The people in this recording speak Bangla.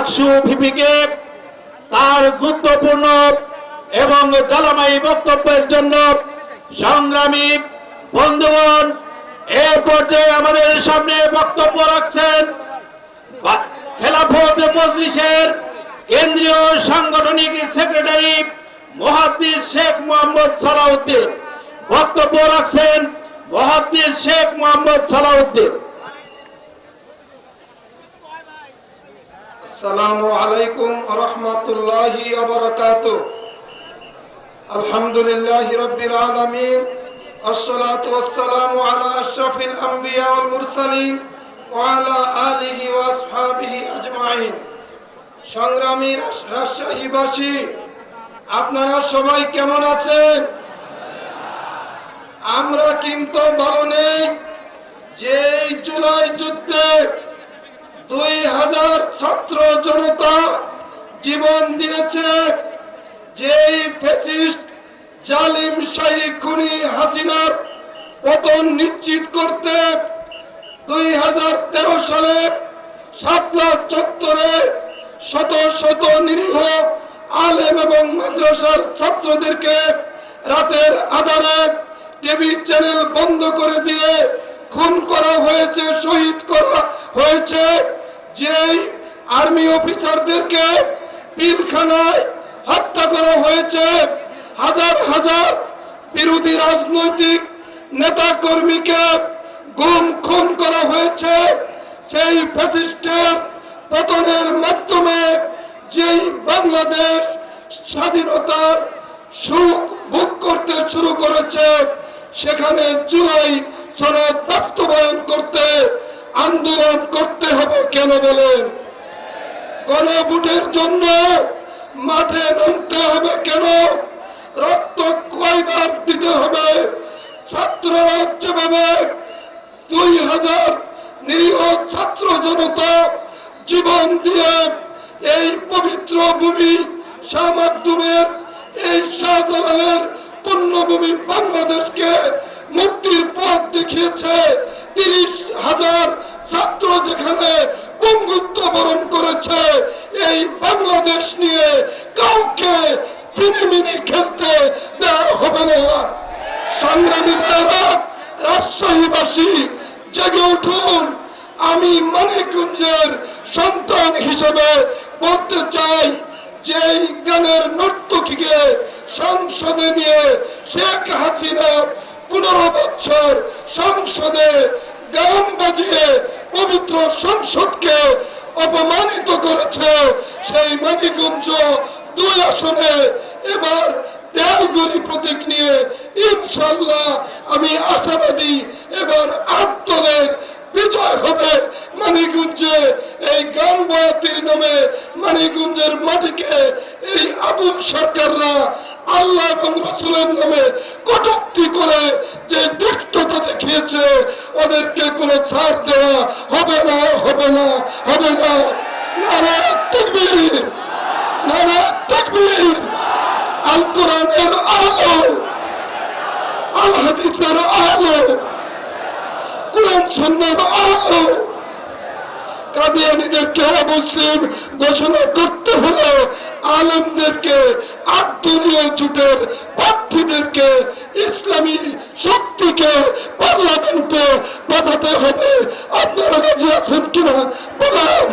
আকসু ভিপিকে তার গুরুত্বপূর্ণ এবং জ্বালাময়ী বক্তব্যের জন্য। সংগ্রামী বন্ধুগণ, এর পর্যায়ে আমাদের সামনে বক্তব্য রাখছেন খেলাফত মজলিসের কেন্দ্রীয় সাংগঠনিক সেক্রেটারি মুহাদ্দিস শেখ মোহাম্মদ সালাউদ্দিন। বক্তব্য রাখছেন মুহাদ্দিস শেখ মোহাম্মদ সালাউদ্দিন। আসসালামু আলাইকুম ওয়া রাহমাতুল্লাহি ওয়া বারাকাতুহু। আলহামদুলিল্লাহি রাব্বিল আলামিন, আসসালাতু ওয়াসসালামু আলা আশরাফিল আমবিয়া ওয়াল মুরসালিন ওয়া আলা আলিহি ওয়া আসহাবিহি আজমাইন। সংগ্রামী রাজশাহীবাসী, আপনারা সবাই কেমন আছেন? আমরা কিন্তু ভালো নেই। যে জুলাই যুদ্ধে 2000 ছাত্র জনতা জীবন দিয়েছে, যেই ফ্যাসিস্ট জালিম শাহী খুনি হাসিনার পতন নিশ্চিত করতে 2013 সালে শাপলা চত্বরে শত শত নিরীহ আলেম এবং মাদ্রাসার ছাত্রদেরকে রাতের আধারে টিভি চ্যানেল বন্ধ করে দিয়ে খুন করা হয়েছে, শহীদ করা হয়েছে। যেই আর্মি অফিসারদেরকে পিলখানায় হত্যা করা হয়েছে, হাজার হাজার বিরোধী রাজনৈতিক নেতা কর্মীকে গুম খুন করা হয়েছে। সেই ফ্যাসিস্টের পতনের মাধ্যমে যেই বাংলাদেশ স্বাধীনতার সুখ ভোগ করতে শুরু করেছে, সেখানে জুলাই সনদ বাস্তবায়ন করতে আন্দোলন করতে হবে কেন বলেন? গণভোটের জন্য মাঠে নামতে হবে কেন? রক্ত কয়বার দিতে হবে? ছাত্ররা যেভাবে 2000 নিরীহ ছাত্র জনতা জীবন দিয়ে এই পবিত্র ভূমি শাহ মাকদুমের, এই শাহজালালের পুণ্যভূমি বাংলাদেশকে মুক্তির পথ দেখিয়েছে, 30,000 ছাত্র যেখানে বঙ্গুত্ব বরণ করেছে, এই বাংলাদেশ নিয়ে কাউকে চিনিমিনি খেলতে দেওয়া হবে না। সংগ্রামী ভাইরা, রাজশাহীবাসী জেগে উঠুন। আমি মানিকগঞ্জের সন্তান হিসেবে বলতে চাই, যেই গানের নর্তকীকে সংসদে নিয়ে শেখ হাসিনা 15 বছর সংসদে গান বাজিয়ে পবিত্র সংসদকে অপমানিত করেছে, সেই মানিকগঞ্জ 2 আসনে এবার দেয়ালগড়ি প্রতীক নিয়ে ইনশাল্লাহ আমি আশাবাদী এবার 8 দলের বিজয় হবে। মানিকগঞ্জে এই গান বয়াতির নামে মানিকগঞ্জের মাটিকে এই আবুল সরকাররা আল্লাহ এবং রাসূলের নামে কটূক্তি করে যে ধৃষ্টতা দেখিয়েছে, ওদেরকে কোনো ছাড় দেওয়া হবে না, হবে না, হবে না। নারায়ে তাকবীর, নারায়ে তাকবীর। আল কোরআনের আলো, আল হাদিসের আলো, কোরআন সুন্নাহর আলো। কাদিয়ানীদেরকে অমুসলিম ঘোষণা করতে হলে আলেমদেরকে, 8 দলীয় জোটের প্রার্থীদেরকে, ইসলামী শক্তিকে পার্লামেন্টে পাঠাতে হবে। আপনারা রাজি আছেন কিনা বলেন?